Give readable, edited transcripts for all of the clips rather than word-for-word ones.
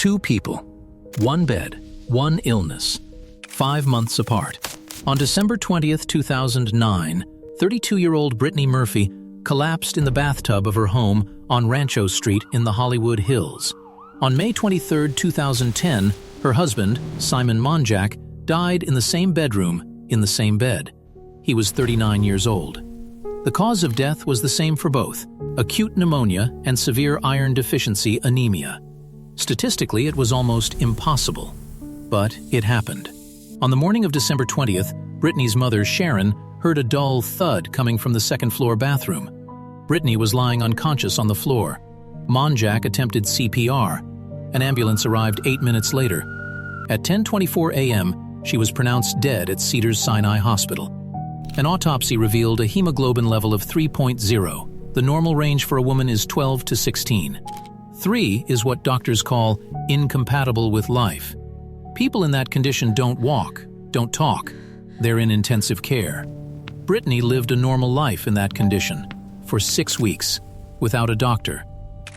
Two people, one bed, one illness, 5 months apart. On December 20th, 2009, 32-year-old Brittany Murphy collapsed in the bathtub of her home on Rancho Street in the Hollywood Hills. On May 23, 2010, her husband, Simon Monjack, died in the same bedroom, in the same bed. He was 39 years old. The cause of death was the same for both: acute pneumonia and severe iron deficiency anemia. Statistically, it was almost impossible, but it happened. On the morning of December 20th, Brittany's mother, Sharon, heard a dull thud coming from the second-floor bathroom. Brittany was lying unconscious on the floor. Monjack attempted CPR. An ambulance arrived 8 minutes later. At 10:24 a.m., she was pronounced dead at Cedars-Sinai Hospital. An autopsy revealed a hemoglobin level of 3.0. The normal range for a woman is 12 to 16. 3 is what doctors call incompatible with life. People in that condition don't walk, don't talk. They're in intensive care. Brittany lived a normal life in that condition for 6 weeks without a doctor.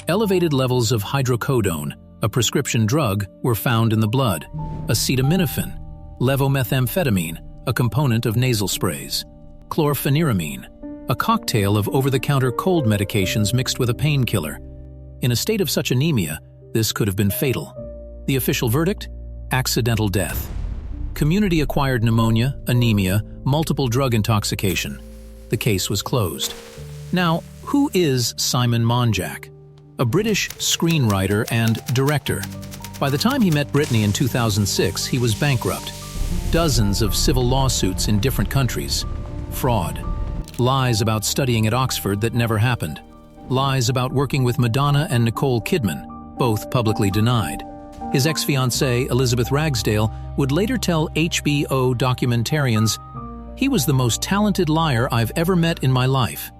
Elevated levels of hydrocodone, a prescription drug, were found in the blood. Acetaminophen, levomethamphetamine, a component of nasal sprays. Chlorpheniramine, a cocktail of over-the-counter cold medications mixed with a painkiller. In a state of such anemia, this could have been fatal. The official verdict? Accidental death. Community-acquired pneumonia, anemia, multiple drug intoxication. The case was closed. Now, who is Simon Monjack? A British screenwriter and director. By the time he met Brittany in 2006, he was bankrupt. Dozens of civil lawsuits in different countries. Fraud. Lies about studying at Oxford that never happened. Lies about working with Madonna and Nicole Kidman, both publicly denied. His ex-fiancée, Elizabeth Ragsdale, would later tell HBO documentarians, "He was the most talented liar I've ever met in my life."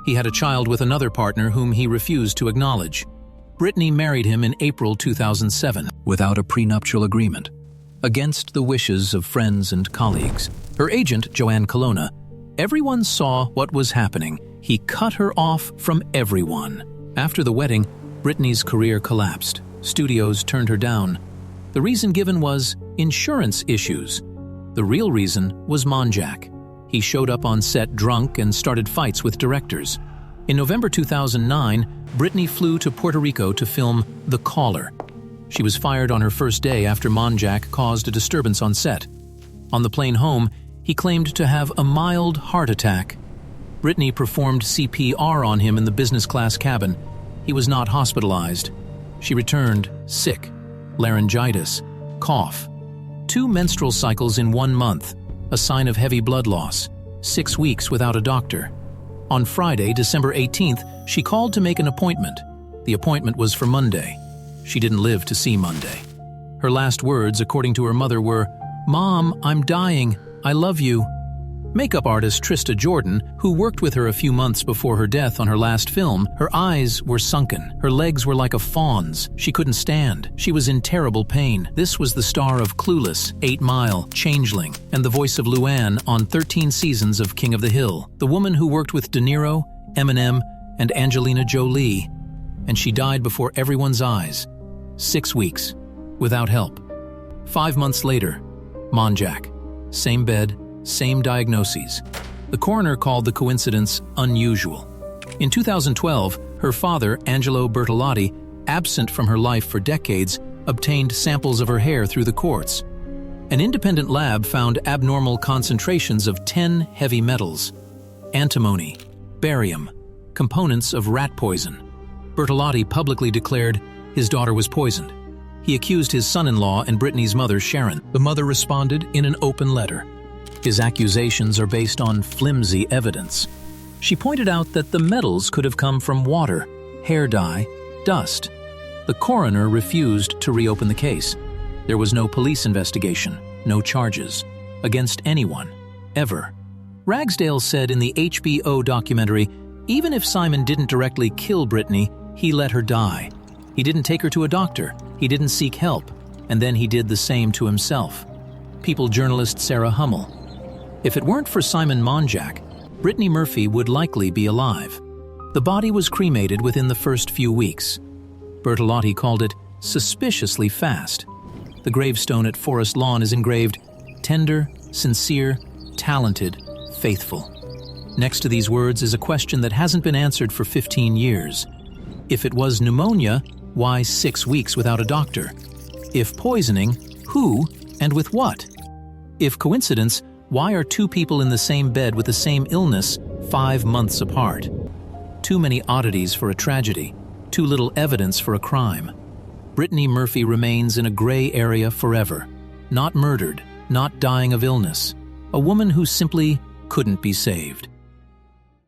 He had a child with another partner whom he refused to acknowledge. Brittany married him in April 2007 without a prenuptial agreement, against the wishes of friends and colleagues. Her agent, Joanne Colonna, everyone saw what was happening. He cut her off from everyone. After the wedding, Brittany's career collapsed. Studios turned her down. The reason given was insurance issues. The real reason was Monjack. He showed up on set drunk and started fights with directors. In November 2009, Brittany flew to Puerto Rico to film The Caller. She was fired on her first day after Monjack caused a disturbance on set. On the plane home, he claimed to have a mild heart attack. Brittany performed CPR on him in the business class cabin. He was not hospitalized. She returned sick, laryngitis, cough, 2 menstrual cycles in 1 month, a sign of heavy blood loss, 6 weeks without a doctor. On Friday, December 18th, she called to make an appointment. The appointment was for Monday. She didn't live to see Monday. Her last words, according to her mother, were, "Mom, I'm dying. I love you." Makeup artist Trista Jordan, who worked with her a few months before her death on her last film, her eyes were sunken. Her legs were like a fawn's. She couldn't stand. She was in terrible pain. This was the star of Clueless, 8 Mile, Changeling, and the voice of Luann on 13 seasons of King of the Hill. The woman who worked with De Niro, Eminem, and Angelina Jolie. And she died before everyone's eyes. 6 weeks, without help. 5 months later, Monjack. Same bed, same diagnoses. The coroner called the coincidence unusual. In 2012, her father, Angelo Bertolotti, absent from her life for decades, obtained samples of her hair through the courts. An independent lab found abnormal concentrations of 10 heavy metals: antimony, barium, components of rat poison. Bertolotti publicly declared his daughter was poisoned. He accused his son-in-law and Brittany's mother, Sharon. The mother responded in an open letter. His accusations are based on flimsy evidence. She pointed out that the metals could have come from water, hair dye, dust. The coroner refused to reopen the case. There was no police investigation, no charges, against anyone, ever. Ragsdale said in the HBO documentary, even if Simon didn't directly kill Brittany, he let her die. He didn't take her to a doctor, he didn't seek help, and then he did the same to himself. People journalist Sarah Hummel. If it weren't for Simon Monjack, Brittany Murphy would likely be alive. The body was cremated within the first few weeks. Bertolotti called it suspiciously fast. The gravestone at Forest Lawn is engraved, "Tender, sincere, talented, faithful." Next to these words is a question that hasn't been answered for 15 years. If it was pneumonia, why 6 weeks without a doctor? If poisoning, who and with what? If coincidence, why are 2 people in the same bed with the same illness 5 months apart? Too many oddities for a tragedy, too little evidence for a crime. Brittany Murphy remains in a gray area forever. Not murdered, not dying of illness. A woman who simply couldn't be saved.